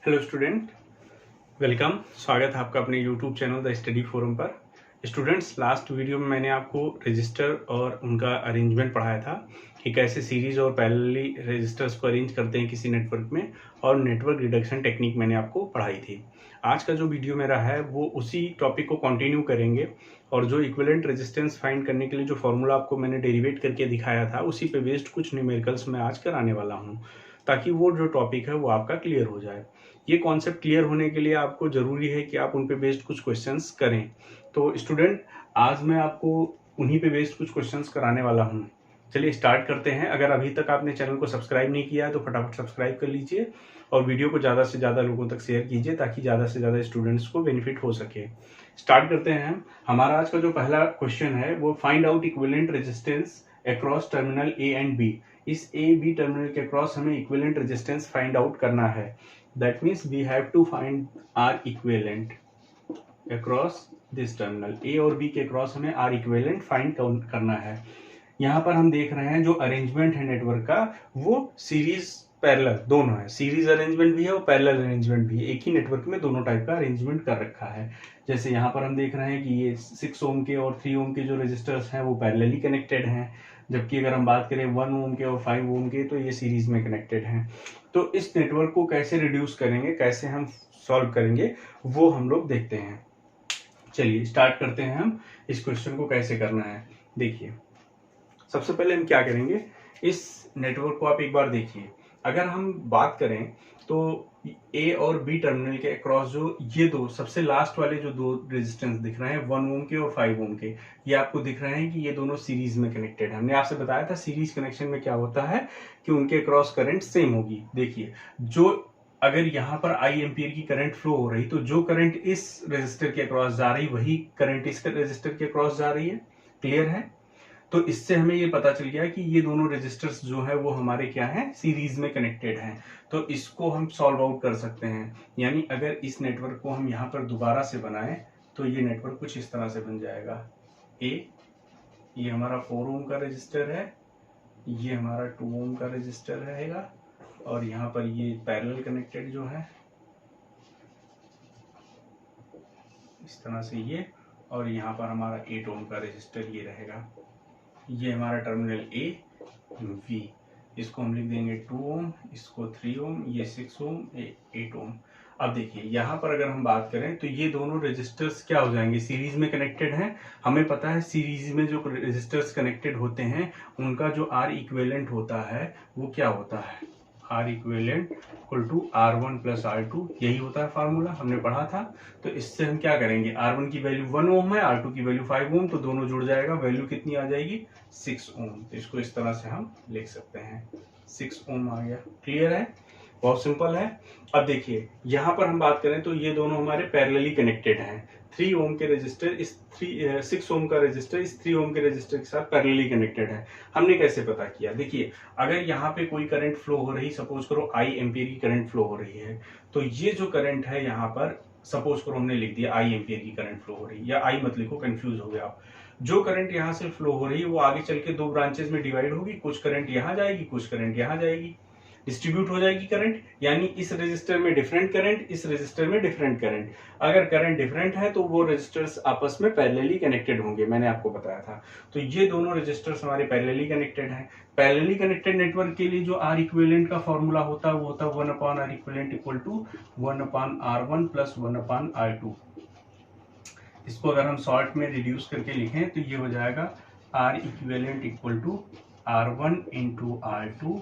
Hello student, welcome. स्वागत है आपका अपने YouTube channel the study forum पर। स्टूडेंट्स, लास्ट वीडियो में मैंने आपको रजिस्टर और उनका अरेंजमेंट पढ़ाया था कि कैसे सीरीज और पैरेलली रजिस्टर्स को अरेंज करते हैं किसी नेटवर्क में, और नेटवर्क रिडक्शन टेक्निक मैंने आपको पढ़ाई थी। आज का जो वीडियो मेरा है वो उसी टॉपिक को कंटिन्यू करेंगे, और जो इक्विवेलेंट रेजिस्टेंस फाइंड करने के लिए जो फॉर्मूला आपको मैंने डेरिवेट करके दिखाया था उसी पे बेस्ड कुछ न्यूमेरिकल्स मैं आज कराने वाला हूँ, ताकि वो जो टॉपिक है वो आपका क्लियर हो जाए। ये कॉन्सेप्ट क्लियर होने के लिए आपको ज़रूरी है कि आप उन पे बेस्ड कुछ क्वेश्चंस करें। तो स्टूडेंट, आज मैं आपको उन्हीं पे बेस्ड कुछ क्वेश्चंस कराने वाला हूँ। चलिए स्टार्ट करते हैं। अगर अभी तक आपने चैनल को सब्सक्राइब नहीं किया है तो फटाफट सब्सक्राइब कर लीजिए और वीडियो को ज़्यादा से ज़्यादा लोगों तक शेयर कीजिए, ताकि ज़्यादा से ज़्यादा स्टूडेंट्स को बेनिफिट हो सके। स्टार्ट करते हैं। हमारा आज का जो पहला क्वेश्चन है वो find out equivalent resistance across terminal A and B. इस ए बी टर्मिनल के अक्रॉस हमें इक्विवेलेंट रेजिस्टेंस फाइंड आउट करना है। That means we have to find R equivalent across this terminal। A और B के cross हमें R equivalent find करना है। यहाँ पर हम देख रहे हैं जो अरेंजमेंट है नेटवर्क का वो सीरीज पैरेलल दोनों है। सीरीज अरेंजमेंट भी है और पैरेलल अरेंजमेंट भी है। एक ही नेटवर्क में दोनों टाइप का अरेंजमेंट कर रखा है। जैसे यहाँ पर हम देख रहे हैं कि ये 6 ओम के और 3 ओम के जो रेजिस्टर्स हैं वो पैरेलली कनेक्टेड हैं, जबकि अगर हम बात करें 1 ओम के और 5 ओम के तो ये सीरीज में कनेक्टेड हैं। तो इस नेटवर्क को कैसे रिड्यूस करेंगे, कैसे हम सॉल्व करेंगे, वो हम लोग देखते हैं। चलिए स्टार्ट करते हैं हम इस क्वेश्चन को कैसे करना है। देखिए, सबसे पहले हम क्या करेंगे, इस नेटवर्क को आप एक बार देखिए। अगर हम बात करें तो ए और बी टर्मिनल के अक्रॉस जो ये दो सबसे लास्ट वाले जो दो रेजिस्टेंस दिख रहे हैं 1 ओम के और 5 ओम के, ये आपको दिख रहे हैं कि ये दोनों सीरीज में कनेक्टेड है। हमने आपसे बताया था सीरीज कनेक्शन में क्या होता है कि उनके अक्रॉस करंट सेम होगी। देखिए, जो अगर यहाँ पर आई एम्पियर की करंट फ्लो हो रही तो जो करंट इस रेजिस्टर के अक्रॉस जा रही वही करंट इस रेजिस्टर के अक्रॉस जा रही है। क्लियर है? तो इससे हमें ये पता चल गया कि ये दोनों रेजिस्टर्स जो है वो हमारे क्या हैं, सीरीज में कनेक्टेड हैं। तो इसको हम सॉल्व आउट कर सकते हैं। यानी अगर इस नेटवर्क को हम यहाँ पर दोबारा से बनाएं तो ये नेटवर्क कुछ इस तरह से बन जाएगा। ये हमारा 4 ओम का रेजिस्टर है, ये हमारा 2 ओम का रेजिस्टर रहेगा, और यहाँ पर ये पैरेलल कनेक्टेड जो है इस तरह से ये, और यहाँ पर हमारा 8 ओम का रेजिस्टर ये रहेगा। ये हमारा टर्मिनल ए वी, इसको हम लिख देंगे 2 ओम, इसको 3 ओम, ये 6 ओम, 8 ओम। अब देखिए यहाँ पर अगर हम बात करें तो ये दोनों रेजिस्टर्स क्या हो जाएंगे, सीरीज में कनेक्टेड हैं। हमें पता है सीरीज में जो रेजिस्टर्स कनेक्टेड होते हैं उनका जो आर इक्विवेलेंट होता है वो क्या होता है, R equivalent equal to R1 plus R2। यही होता है फार्मूला, हमने पढ़ा था। तो इससे हम क्या करेंगे, R1 की वैल्यू 1 ओम है, R2 की वैल्यू 5 ओम, तो दोनों जुड़ जाएगा, वैल्यू कितनी आ जाएगी 6 ओम। तो इसको इस तरह से हम लिख सकते हैं, 6 ओम आ गया। क्लियर है? बहुत सिंपल है। अब देखिए यहाँ पर हम बात करें तो ये दोनों हमारे पैरेलली कनेक्टेड हैं। 3 ओम के रेजिस्टर इस 6 ओम का रेजिस्टर इस 3 ओम के रेजिस्टर के साथ पैरेलली कनेक्टेड है। हमने कैसे पता किया, देखिए अगर यहाँ पे कोई करंट फ्लो हो रही, सपोज करो आई एम्पियर की करंट फ्लो हो रही है, तो ये जो करंट है यहाँ पर सपोज करो हमने लिख दिया आई एम्पियर की करंट फ्लो हो रही है, या आई मत लिखो, कंफ्यूज हो गया आप। जो करंट यहाँ से फ्लो हो रही है वो आगे चल के दो ब्रांचेस में डिवाइड होगी, कुछ करंट यहाँ जाएगी, कुछ करंट यहाँ जाएगी, डिस्ट्रीब्यूट हो जाएगी करंट। यानी इस रेजिस्टर में डिफरेंट करंट, इस रेजिस्टर में डिफरेंट करंट। अगर करंट डिफरेंट है तो वो रेजिस्टर्स आपस में पैरेलली कनेक्टेड होंगे, मैंने आपको बताया था। तो ये दोनों रेजिस्टर्स हमारे पैरेलली कनेक्टेड हैं। पैरेलली कनेक्टेड नेटवर्क के लिए जो आर इक्विवेलेंट का फॉर्मूला होता है वो होता है 1/R equivalent equal to 1/R1 plus 1/R2। इसको अगर हम शॉर्ट में रिड्यूस करके लिखें तो ये हो जाएगा R equivalent equal to R1 into R2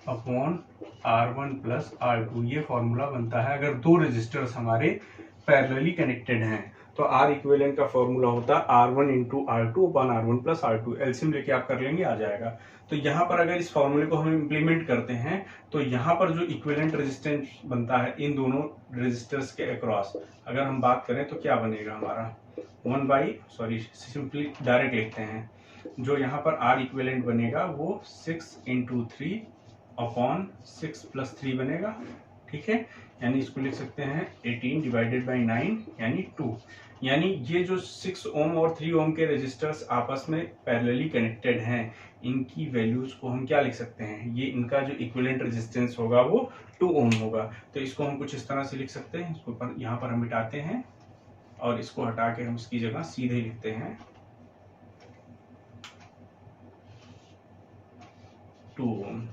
upon R1 plus R2। ये फॉर्मूला बनता है अगर दो रेजिस्टर्स हमारे पैरेलली कनेक्टेड हैं। तो आर इक्विवेलेंट का फॉर्मूला होता है R1 into R2 upon R1 plus R2। LCM लेके आप कर लेंगे, आ जाएगा। तो यहाँ पर अगर इस फॉर्मूले को हम इम्प्लीमेंट करते हैं तो यहाँ पर जो इक्विवेलेंट रेजिस्टेंस बनता है इन दोनों रेजिस्टर्स के अक्रॉस, अगर हम बात करें तो क्या बनेगा हमारा सिंपली डायरेक्ट लिखते हैं। जो यहाँ पर आर इक्विवेलेंट बनेगा वो 6 इंटू 3 अपॉन 6 प्लस 3 बनेगा। ठीक है, यानी इसको लिख सकते हैं 18 डिवाइडेड बाई 9 यानी 2। यानी ये जो 6 ओम और 3 ओम के रेजिस्टर्स आपस में पैरेलली कनेक्टेड हैं, इनकी वैल्यूज को हम क्या लिख सकते हैं, ये इनका जो इक्विवेलेंट रेजिस्टेंस होगा वो 2 ओम होगा। तो इसको हम कुछ इस तरह से लिख सकते हैं, इसको यहाँ पर हम मिटाते हैं और इसको हटा के हम इसकी जगह सीधे लिखते हैं 2 ओम।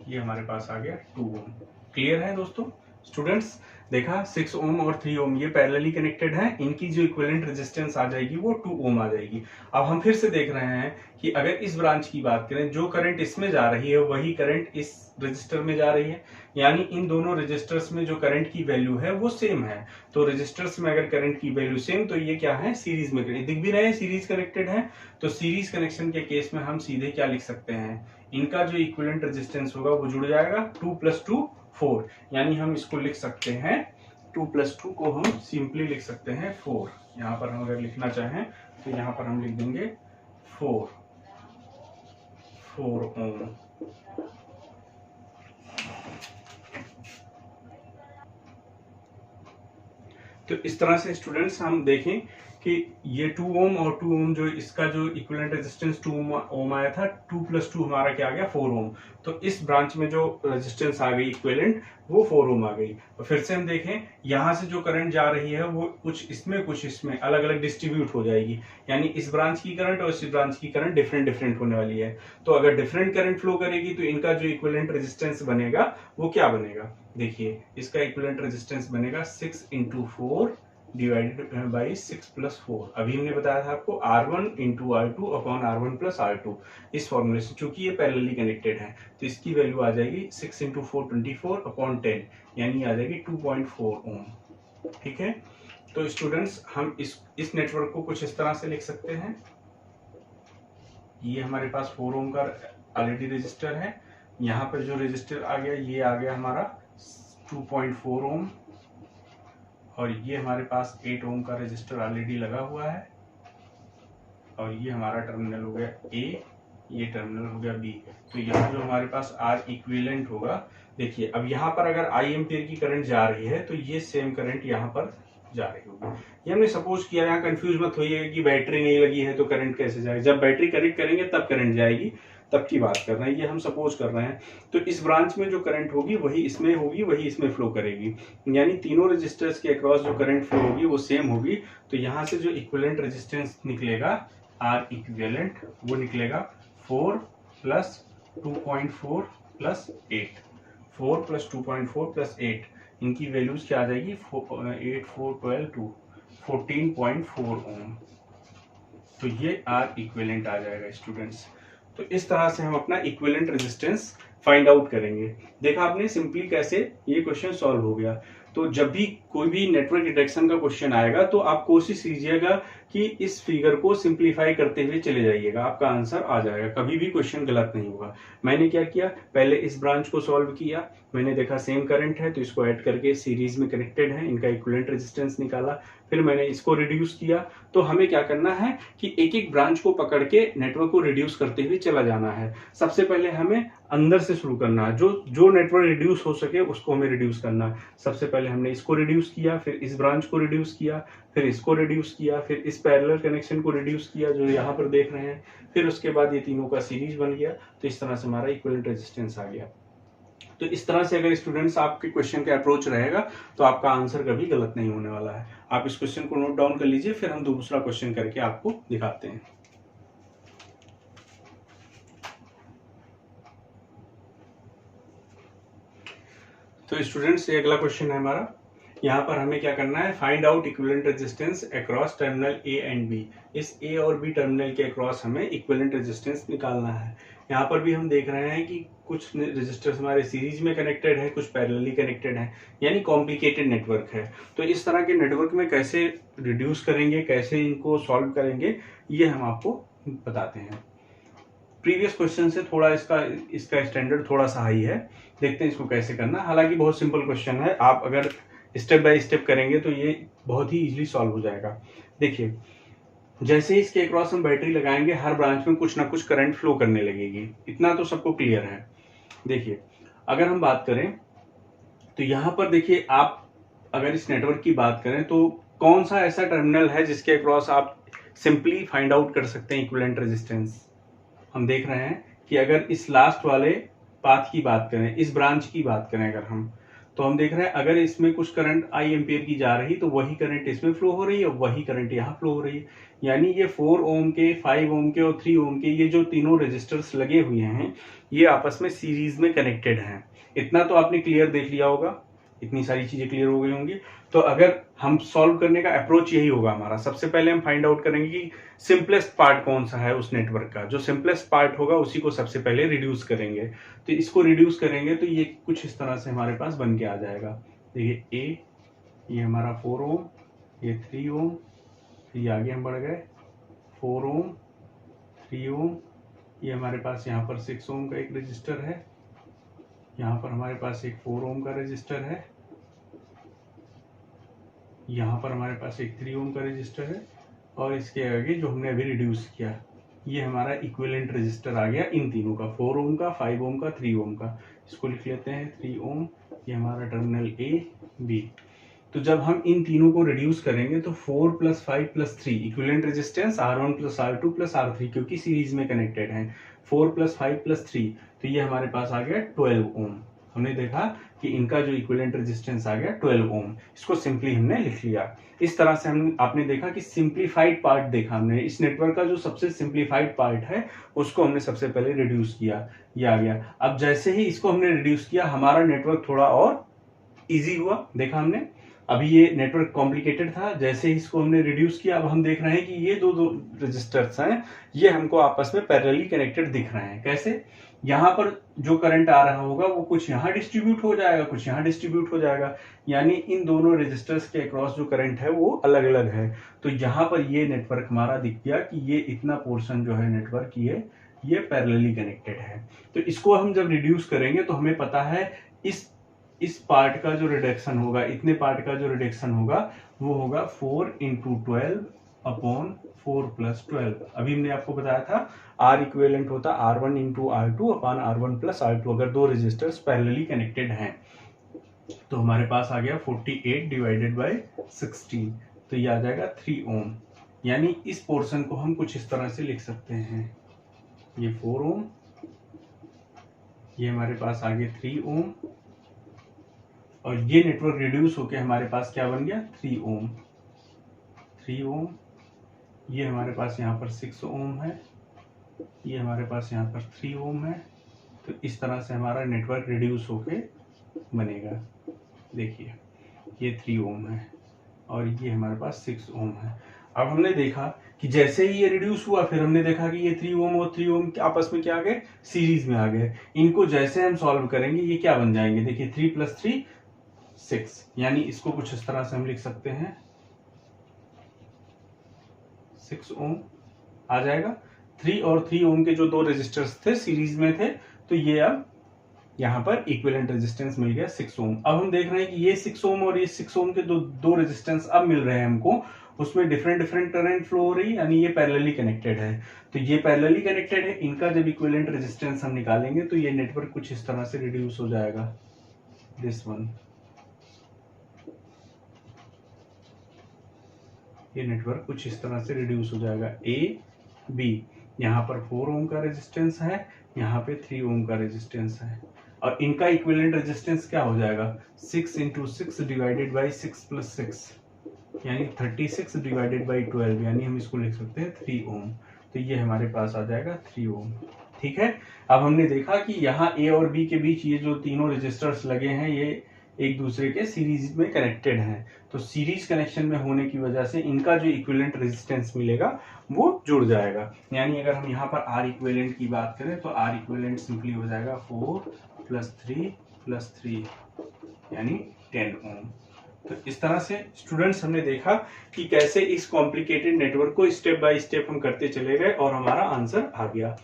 ये हमारे पास आ गया 2 ओम। क्लियर है दोस्तों? स्टूडेंट्स देखा 6 ओम और 3 ओम ये पैरेलली कनेक्टेड है, इनकी जो इक्विवेलेंट रेजिस्टेंस आ जाएगी वो 2 ओम आ जाएगी। अब हम फिर से देख रहे हैं कि अगर इस ब्रांच की बात करें, जो करंट इसमें जा रही है वही करंट इस रजिस्टर में जा रही है, यानी इन दोनों रजिस्टर्स में जो करंट की वैल्यू है वो सेम है। तो रजिस्टर्स में अगर करंट की वैल्यू सेम, तो ये क्या है, सीरीज में दिख भी रहे हैं, सीरीज कनेक्टेड है। तो सीरीज कनेक्शन के केस में हम सीधे क्या लिख सकते हैं, इनका जो इक्विवेलेंट रेजिस्टेंस होगा वो जुड़ जाएगा 2 + 2 4, यानी हम इसको लिख सकते हैं 2 + 2 को हम सिंपली लिख सकते हैं 4। यहाँ पर हम अगर लिखना चाहें तो यहाँ पर हम लिख देंगे 4 ओम। तो इस तरह से स्टूडेंट्स हम देखें कि ये 2 ओम और 2 ओम जो इसका जो इक्विवेलेंट रेजिस्टेंस 2 ओम आया था, 2 + 2 हमारा क्या आ गया 4 ओम। तो इस ब्रांच में जो रेजिस्टेंस आ गई इक्विवेलेंट वो 4 ओम आ गई। और फिर से हम देखें यहाँ से जो करंट जा रही है वो कुछ इसमें अलग अलग डिस्ट्रीब्यूट हो जाएगी, यानी इस ब्रांच की करंट और इस ब्रांच की करंट डिफरेंट होने वाली है। तो अगर डिफरेंट करंट फ्लो करेगी तो इनका जो इक्विवेलेंट रेजिस्टेंस बनेगा वो क्या बनेगा, देखिए इसका इक्विवेलेंट रेजिस्टेंस बनेगा 6 × 4 डिवाइडेड बाई 6 + 4। अभी हमने बताया था आपको R1 × R2 upon R1 + R2, इस फॉर्मूले से, चूंकि ये पैरेलली कनेक्टेड है तो इसकी वैल्यू आ जाएगी 6 × 4 24 अपॉन 10, यानी आ जाएगी 2.4 ओम। ठीक है, तो स्टूडेंट्स हम इस नेटवर्क को कुछ इस तरह से लिख सकते हैं। ये हमारे पास 4 ओम का ऑलरेडी रजिस्टर है, यहाँ पर जो रजिस्टर आ गया ये आ गया हमारा 2.4 ओम, और ये हमारे पास 8 ओम का रजिस्टर ऑलरेडी लगा हुआ है, और ये हमारा टर्मिनल हो गया ए, ये टर्मिनल हो गया बी। तो यहाँ जो हमारे पास आर इक्विवेलेंट होगा, देखिए अब यहाँ पर अगर आई एम्पियर की करंट जा रही है तो ये सेम करंट यहाँ पर जा रही होगी। ये हमने सपोज किया, यहाँ कंफ्यूज मत होइएगा कि बैटरी नहीं लगी है तो करंट कैसे जाएगी, जब बैटरी कनेक्ट करेंगे तब करंट जाएगी, तब की बात कर रहे हैं, ये हम सपोज कर रहे हैं। तो इस ब्रांच में जो करंट होगी वही इसमें होगी, वही इसमें फ्लो करेगी, यानी तीनों रेजिस्टर्स के अक्रॉस जो करंट फ्लो होगी वो सेम होगी। तो यहाँ से जो इक्विवेलेंट रेजिस्टेंस निकलेगा आर इक्विवेलेंट वो निकलेगा 4 + 2.4 + 8, 4 + 2.4 + 8, इनकी वैल्यूज क्या आ जाएगी 8 4 12 2 14.4 ओम। तो ये आर इक्विवेलेंट आ जाएगा स्टूडेंट्स। तो इस तरह से हम अपना इक्विवेलेंट रेजिस्टेंस फाइंड आउट करेंगे। देखा आपने सिंपली कैसे ये क्वेश्चन सॉल्व हो गया। तो जब भी कोई भी नेटवर्क डिटेक्शन का क्वेश्चन आएगा तो आप कोशिश कीजिएगा कि इस फिगर को सिंप्लीफाई करते हुए चले जाइएगा, आपका आंसर आ जाएगा, कभी भी क्वेश्चन गलत नहीं होगा। मैंने क्या किया, पहले इस ब्रांच को सॉल्व किया, मैंने देखा सेम करंट है तो इसको ऐड करके सीरीज में कनेक्टेड है, इनका इक्विवेलेंट रेजिस्टेंस निकाला, फिर मैंने इसको रिड्यूस किया। तो हमें क्या करना है कि एक एक ब्रांच को पकड़ के नेटवर्क को रिड्यूस करते हुए चला जाना है। सबसे पहले हमें अंदर से शुरू करना है, जो नेटवर्क रिड्यूस हो सके उसको हमें रिड्यूस करना है। सबसे पहले हमने इसको रिड्यूस किया, फिर इस ब्रांच को रिड्यूस किया, फिर इसको रिड्यूस किया, फिर इस पैरेलल कनेक्शन को रिड्यूस किया जो यहाँ पर देख रहे हैं, फिर उसके बाद ये तीनों का सीरीज बन गया। तो इस तरह से हमारा इक्विवेलेंट रेजिस्टेंस आ गया। तो इस तरह से अगर स्टूडेंट्स आपके क्वेश्चन का अप्रोच रहेगा तो आपका आंसर कभी गलत नहीं होने वाला है। आप इस क्वेश्चन को नोट डाउन कर लीजिए, फिर हम दूसरा क्वेश्चन करके आपको दिखाते हैं। तो स्टूडेंट्स ये अगला क्वेश्चन है हमारा। यहाँ पर हमें क्या करना है, find out equivalent resistance across terminal A and B. इस ए और बी टर्मिनल के अक्रॉस हमें इक्विवेलेंट रेजिस्टेंस निकालना है। यहाँ पर भी हम देख रहे हैं कि कुछ रेजिस्टर्स हमारे सीरीज में कनेक्टेड है, कुछ पैरेलली कनेक्टेड है, यानी कॉम्प्लिकेटेड नेटवर्क है। तो इस तरह के नेटवर्क में कैसे रिड्यूस करेंगे, कैसे इनको सॉल्व करेंगे, ये हम आपको बताते हैं। प्रीवियस क्वेश्चन से थोड़ा इसका स्टैंडर्ड थोड़ा सा हाई है, देखते हैं इसको कैसे करना। हालांकि बहुत सिंपल क्वेश्चन है, आप अगर स्टेप बाय स्टेप करेंगे तो ये बहुत ही इजीली सॉल्व हो जाएगा। देखिए जैसे ही इसके अक्रॉस हम बैटरी लगाएंगे, हर ब्रांच में कुछ ना कुछ करंट फ्लो करने लगेगी, इतना तो सबको क्लियर है। देखिए अगर हम बात करें तो यहाँ पर देखिए, आप अगर इस नेटवर्क की बात करें तो कौन सा ऐसा टर्मिनल है जिसके अक्रॉस आप सिंपली फाइंड आउट कर सकते हैं इक्विवेलेंट रेजिस्टेंस। हम देख रहे हैं कि अगर इस लास्ट वाले पाथ की बात करें, इस ब्रांच की बात करें अगर हम, तो हम देख रहे हैं अगर इसमें कुछ करंट आई एम्पियर की जा रही तो वही करंट इसमें फ्लो हो रही है, वही करंट यहाँ फ्लो हो रही है। यानी ये 4 ओम के, 5 ओम के और 3 ओम के ये जो तीनों रेजिस्टर्स लगे हुए हैं ये आपस में सीरीज में कनेक्टेड हैं। इतना तो आपने क्लियर देख लिया होगा, इतनी सारी चीजें क्लियर हो गई होंगी। तो अगर हम सॉल्व करने का अप्रोच यही होगा हमारा, सबसे पहले हम फाइंड आउट करेंगे कि सिंपलेस्ट पार्ट कौन सा है उस नेटवर्क का। जो सिंपलेस्ट पार्ट होगा उसी को सबसे पहले रिड्यूस करेंगे। तो इसको रिड्यूस करेंगे तो ये कुछ इस तरह से हमारे पास बन के आ जाएगा। देखिए ए, ये हमारा 4 ओम, ये 3 ओम, फिर आगे हम बढ़ गए 4 ओम, 3 ओम, ये हमारे पास यहाँ पर 6 ओम का एक रजिस्टर है, यहाँ पर हमारे पास एक 4 ओम का रजिस्टर है, यहाँ पर हमारे पास एक 3 ओम का रजिस्टर है, और इसके आगे जो हमने अभी रिड्यूस किया ये हमारा इक्विवेलेंट रजिस्टर आ गया इन तीनों का, 4 ओम का, 5 ओम का, 3 ओम का। इसको लिख लेते हैं 3 ओम, ये हमारा टर्मिनल ए बी। तो जब हम इन तीनों को रिड्यूस करेंगे तो 4 + 5 + 3 equivalent resistance R1 + R2 + R3 क्योंकि सीरीज में कनेक्टेड हैं, 4 + 5 + 3 तो ये हमारे पास आ गया 12 ओम। हमने देखा कि इनका जो इक्विवेलेंट रेजिस्टेंस आ गया 12 ओम। इसको सिंपली हमने लिख लिया। इस तरह से हम आपने देखा कि सिंप्लीफाइड पार्ट देखा हमने, इस नेटवर्क का जो सबसे सिंप्लीफाइड पार्ट है उसको हमने सबसे पहले रिड्यूस किया, ये आ गया। अब जैसे ही इसको हमने रिड्यूस किया हमारा नेटवर्क थोड़ा और इजी हुआ। देखा हमने, अभी ये नेटवर्क कॉम्प्लिकेटेड था, जैसे ही इसको हमने रिड्यूस किया अब हम देख रहे हैं कि ये दो रजिस्टर्स हैं ये हमको आपस में पैरेलली कनेक्टेड दिख रहे हैं। कैसे? यहाँ पर जो करंट आ रहा होगा वो कुछ यहाँ डिस्ट्रीब्यूट हो जाएगा, कुछ यहाँ डिस्ट्रीब्यूट हो जाएगा, यानी इन दोनों रेजिस्टर्स के अक्रॉस जो करंट है वो अलग अलग है। तो यहाँ पर ये नेटवर्क हमारा दिख गया कि ये इतना पोर्शन जो है नेटवर्क ये पैरेलली कनेक्टेड है। तो इसको हम जब रिड्यूस करेंगे तो हमें पता है इस पार्ट का जो रिडक्शन होगा, इतने पार्ट का जो रिडक्शन होगा वो होगा 4 × 12/4 + 12। अभी हमने आपको बताया था R इक्विवेलेंट होता R1 × R2/R1 + R2 अगर दो रेजिस्टर्स पैरेलली कनेक्टेड हैं। तो हमारे पास आ गया 48 / 16, तो ये आ जाएगा 3 ओम। यानी इस पोर्शन को हम कुछ इस तरह से लिख सकते हैं, ये 4 ओम, ये हमारे पास आ गया 3 ओम, और ये नेटवर्क रिड्यूस होके हमारे पास क्या बन गया 3 ओम। 3 ओम, ये हमारे पास यहाँ पर 6 ओम है, ये हमारे पास यहाँ पर 3 ओम है। तो इस तरह से हमारा नेटवर्क रिड्यूस होके बनेगा। देखिए ये 3 ओम है और ये हमारे पास 6 ओम है। अब हमने देखा कि जैसे ही ये रिड्यूस हुआ फिर हमने देखा कि ये 3 ओम और 3 ओम आपस में क्या आ गए, सीरीज में आ गए। इनको जैसे हम सॉल्व करेंगे ये क्या बन जाएंगे, देखिए 3 + 3 6, यानी इसको कुछ इस तरह से हम लिख सकते हैं 6 ओम आ जाएगा। 3 और 3 ओम के जो दो रेजिस्टर्स थे सीरीज में थे तो ये अब यहाँ पर इक्विवेलेंट रेजिस्टेंस मिल गया 6 ओम। अब हम देख रहे हैं कि ये 6 ओम और ये 6 ओम के दो रेजिस्टेंस अब मिल रहे हैं हमको, उसमें डिफरेंट करंट फ्लो हो रही है, यानी ये पैरेलली कनेक्टेड है। तो ये पैरेलली कनेक्टेड है, इनका जब इक्विवेलेंट रेजिस्टेंस हम निकालेंगे तो ये नेटवर्क कुछ इस तरह से रिड्यूस हो जाएगा, दिस वन। ये नेटवर्क कुछ इस तरह से रिड्यूस हो जाएगा ए बी। यहाँ पर 4 ओम का रेजिस्टेंस है, यहाँ पे 3 ओम का रेजिस्टेंस है, और इनका इक्विवेलेंट रेजिस्टेंस क्या हो जाएगा 6 × 6 / 6 + 6, यानी 36 / 12, यानी हम इसको लिख सकते हैं 3 ओम। तो ये हमारे पास आ जाएगा 3 ओम। ठीक है, अब हमने देखा कि यहाँ ए और बी के बीच ये जो तीनों रेजिस्टर्स लगे हैं ये एक दूसरे के सीरीज में कनेक्टेड हैं। तो सीरीज कनेक्शन में होने की वजह से इनका जो इक्विवेलेंट रेजिस्टेंस मिलेगा वो जुड़ जाएगा। यानी अगर हम यहाँ पर R इक्विवेलेंट की बात करें तो R इक्विवेलेंट सिंपली हो जाएगा 4 + 3 + 3, यानी 10 ओम। तो इस तरह से स्टूडेंट्स हमने देखा कि कैसे इस कॉम्प्लिकेटेड नेटवर्क को स्टेप बाय स्टेप हम करते चले गए और हमारा आंसर आ गया।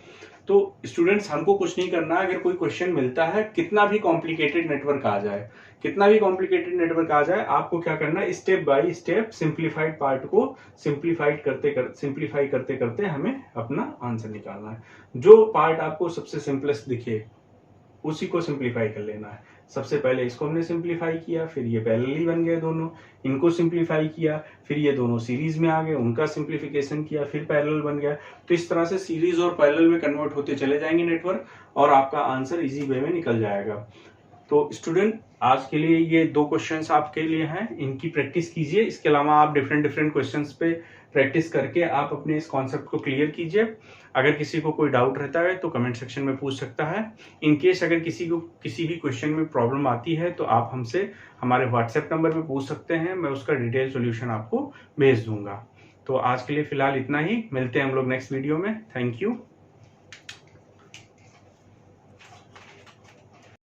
तो स्टूडेंट्स हमको कुछ नहीं करना, अगर कोई क्वेश्चन मिलता है कितना भी कॉम्प्लिकेटेड नेटवर्क आ जाए, कितना भी कॉम्प्लिकेटेड नेटवर्क आ जाए, आपको क्या करना है step by step simplified part को सिंप्लीफाई करते करते हमें अपना आंसर निकालना है। जो पार्ट आपको सबसे सिंपलेस्ट दिखे उसी को सिंप्लीफाई कर लेना है। सबसे पहले इसको हमने सिंप्लीफाई किया, फिर ये पैरेलली बन गए दोनों, इनको सिंप्लीफाई किया, फिर ये दोनों सीरीज में आ गए, उनका सिंप्लीफिकेशन किया, फिर पैरेलल बन गया। तो इस तरह से सीरीज और पैरेलल में कन्वर्ट होते चले जाएंगे नेटवर्क, और आपका आंसर इजी वे में निकल जाएगा। तो स्टूडेंट, आज के लिए ये 2 क्वेश्चंस आपके लिए हैं, इनकी प्रैक्टिस कीजिए। इसके अलावा आप डिफरेंट क्वेश्चंस पे प्रैक्टिस करके आप अपने इस कॉन्सेप्ट को क्लियर कीजिए। अगर किसी को कोई डाउट रहता है तो कमेंट सेक्शन में पूछ सकता है। इन केस अगर किसी को किसी भी क्वेश्चन में प्रॉब्लम आती है तो आप हमसे हमारे व्हाट्सएप नंबर पे पूछ सकते हैं, मैं उसका डिटेल सोल्यूशन आपको भेज दूंगा। तो आज के लिए फिलहाल इतना ही, मिलते हैं हम लोग नेक्स्ट वीडियो में। Thank you.